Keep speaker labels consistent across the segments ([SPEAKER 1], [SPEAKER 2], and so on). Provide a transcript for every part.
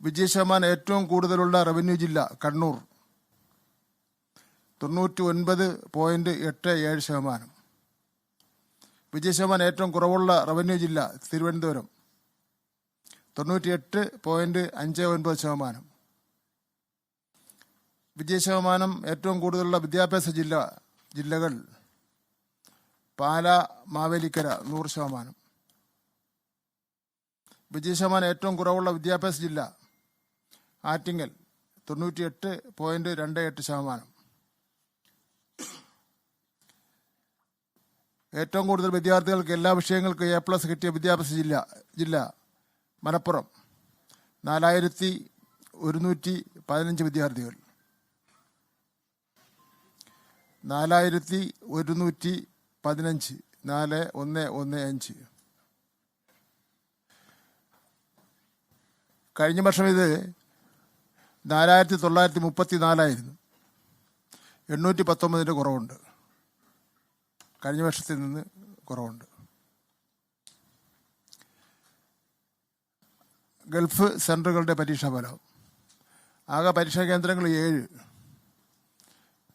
[SPEAKER 1] വിജയശതമാനം ഏറ്റവും കൂടുതലുള്ള റവന്യൂ ജില്ല കണ്ണൂർ 99.87%. വിജയശതമാനം ഏറ്റവും കുറവുള്ള റവന്യൂ ജില്ല തിരുവനന്തപുരം 98.59%. വിജയശതമാനം ഏറ്റവും കൂടുതലുള്ള വിദ്യാഭ്യാസ ജില്ലകൾ പാല, മാവേലിക്കര 100%. വിജയശതമാനം ഏറ്റവും കുറവുള്ള വിദ്യാഭ്യാസ ജില്ല ആറ്റിങ്ങൽ 98.28%. ഏറ്റവും കൂടുതൽ വിദ്യാർത്ഥികൾക്ക് എല്ലാ വിഷയങ്ങൾക്കും A+ കിട്ടിയ വിദ്യാഭ്യാസ ജില്ല മലപ്പുറം 4115 വിദ്യാർത്ഥികൾ. 4115. കഴിഞ്ഞ വർഷം ഇത് 4934 819 കുറവുണ്ട്. കഴിഞ്ഞ വർഷത്തിൽ നിന്ന് കുറവുണ്ട്. ഗൾഫ് സെൻറ്ററുകളുടെ പരീക്ഷാഫലം. ആകെ പരീക്ഷാ കേന്ദ്രങ്ങൾ 7.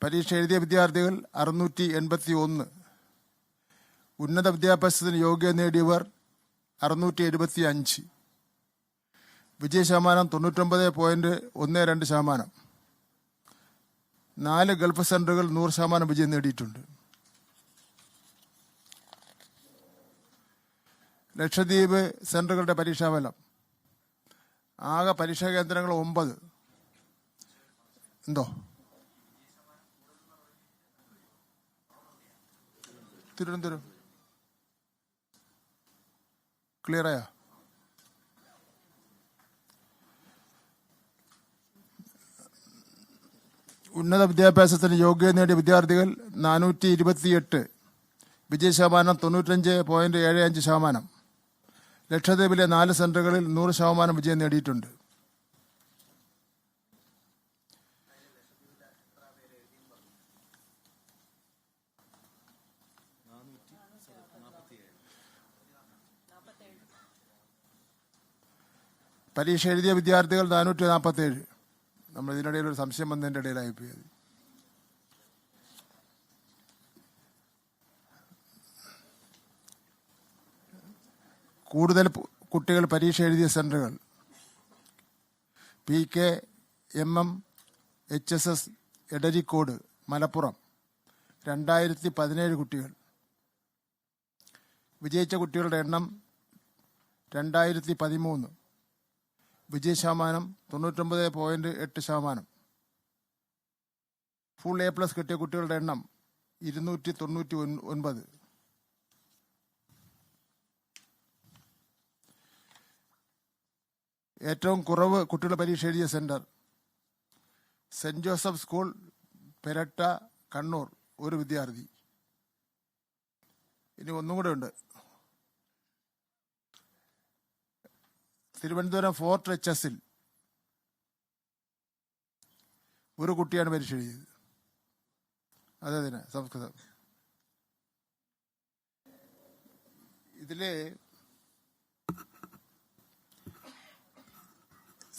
[SPEAKER 1] പരീക്ഷ എഴുതിയ വിദ്യാർത്ഥികൾ 681. ഉന്നത വിദ്യാഭ്യാസത്തിന് യോഗ്യത നേടിയവർ 675. വിജയശതമാനം 99.12%. 4 ഗൾഫ് സെൻറ്ററുകൾ 100% വിജയം നേടിയിട്ടുണ്ട്. ലക്ഷദ്വീപ് സെൻറ്ററുകളുടെ പരീക്ഷാഫലം. ആകെ പരീക്ഷാ കേന്ദ്രങ്ങൾ 9. എന്തോ തിരുവനന്തപുരം ക്ലിയറായോ? ഉന്നത വിദ്യാഭ്യാസത്തിന് യോഗ്യത നേടിയ വിദ്യാർത്ഥികൾ 428. വിജയശതമാനം 95.75%. ലക്ഷദ്വീപിലെ 4 സെൻറ്ററുകളിൽ 100% വിജയം നേടിയിട്ടുണ്ട്. പരീക്ഷ എഴുതിയ വിദ്യാർത്ഥികൾ 447. നമ്മൾ ഇതിനിടയിൽ ഒരു സംശയം വന്നതിൻ്റെ ഇടയിലായി പോയത്. കൂടുതൽ കുട്ടികൾ പരീക്ഷ എഴുതിയ സെൻറ്ററുകൾ PKMM HSS എടരിക്കോട് മലപ്പുറം 2017 കുട്ടികൾ. വിജയിച്ച കുട്ടികളുടെ എണ്ണം 2013. വിജയശതമാനം 99.8%. ഫുൾ A+ കിട്ടിയ കുട്ടികളുടെ എണ്ണം 299. ഏറ്റവും കുറവ് കുട്ടികളുടെ പരീക്ഷ എഴുതിയ centre saint Joseph school Peratta Kannur 1 വിദ്യാർത്ഥി. ഇനി ഒന്നും കൂടെ ഉണ്ട്. തിരുവനന്തപുരം ഫോർട്ട് HSൽ 1 കുട്ടിയാണ് പരീക്ഷ എഴുതിയത്. അതേതിന് സംസ്കൃതം. ഇതില്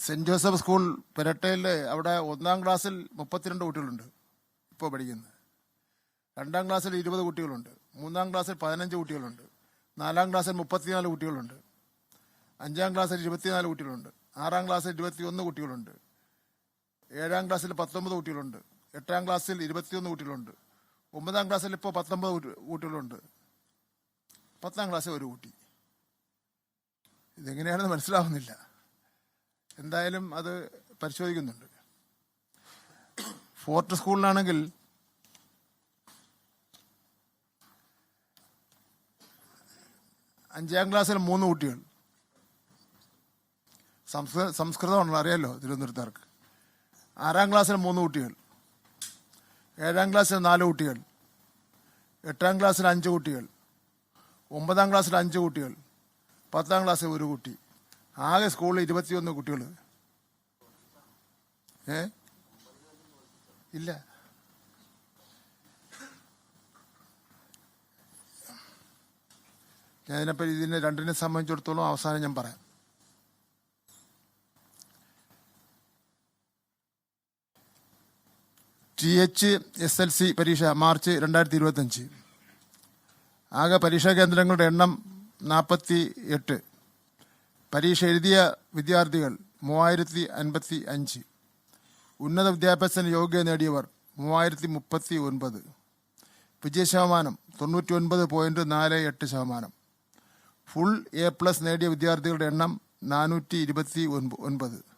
[SPEAKER 1] സെൻറ് ജോസഫ് സ്കൂൾ പെരട്ടയിൽ അവിടെ 1ാം ക്ലാസ്സിൽ 32 കുട്ടികളുണ്ട് ഇപ്പോൾ പഠിക്കുന്നത്. 2ാം ക്ലാസ്സിൽ 20 കുട്ടികളുണ്ട്. 3ാം ക്ലാസ്സിൽ 15 കുട്ടികളുണ്ട്. 4ാം ക്ലാസ്സിൽ 34 കുട്ടികളുണ്ട്. 5ാം ക്ലാസ്സിൽ 24 കുട്ടികളുണ്ട്. 6ാം ക്ലാസ്സിൽ 21 കുട്ടികളുണ്ട്. 7ാം ക്ലാസ്സിൽ 19 കുട്ടികളുണ്ട്. 8ാം ക്ലാസ്സിൽ 21 കുട്ടികളുണ്ട്. 9ാം ക്ലാസ്സിൽ ഇപ്പോൾ 19 കുട്ടികളുണ്ട്. 10ാം ക്ലാസ്സിൽ 1 കുട്ടി. ഇതെങ്ങനെയാണെന്ന് മനസ്സിലാവുന്നില്ല. എന്തായാലും അത് പരിശോധിക്കുന്നുണ്ട്. ഫോർട്ട് സ്കൂളിലാണെങ്കിൽ അഞ്ചാം ക്ലാസ്സിൽ 3 കുട്ടികൾ. സംസ്കൃതമാണല്ലോ, അറിയാമല്ലോ തിരുവനന്തപുരത്തുകാർക്ക്. 6ാം ക്ലാസ്സിൽ 3 കുട്ടികൾ. 7ാം ക്ലാസ്സിൽ 4 കുട്ടികൾ. 8ാം ക്ലാസ്സിൽ 5 കുട്ടികൾ. 9ാം ക്ലാസ്സിൽ 5 കുട്ടികൾ. 10ാം ക്ലാസ്സിൽ 1 കുട്ടി. ആകെ സ്കൂളിൽ 21 കുട്ടികൾ. ഇല്ല, ഞാൻ ഇതിനെ രണ്ടിനെ സംബന്ധിച്ചിടത്തോളം അവസാനം ഞാൻ പറയാം. THSLC പരീക്ഷ മാർച്ച് 2025. ആകെ പരീക്ഷാ കേന്ദ്രങ്ങളുടെ എണ്ണം 48. പരീക്ഷ എഴുതിയ വിദ്യാർത്ഥികൾ 3055. ഉന്നത വിദ്യാഭ്യാസത്തിന് യോഗ്യത നേടിയവർ 3039. വിജയശതമാനം 99.48%. ഫുൾ A+ നേടിയ വിദ്യാർത്ഥികളുടെ എണ്ണം 429.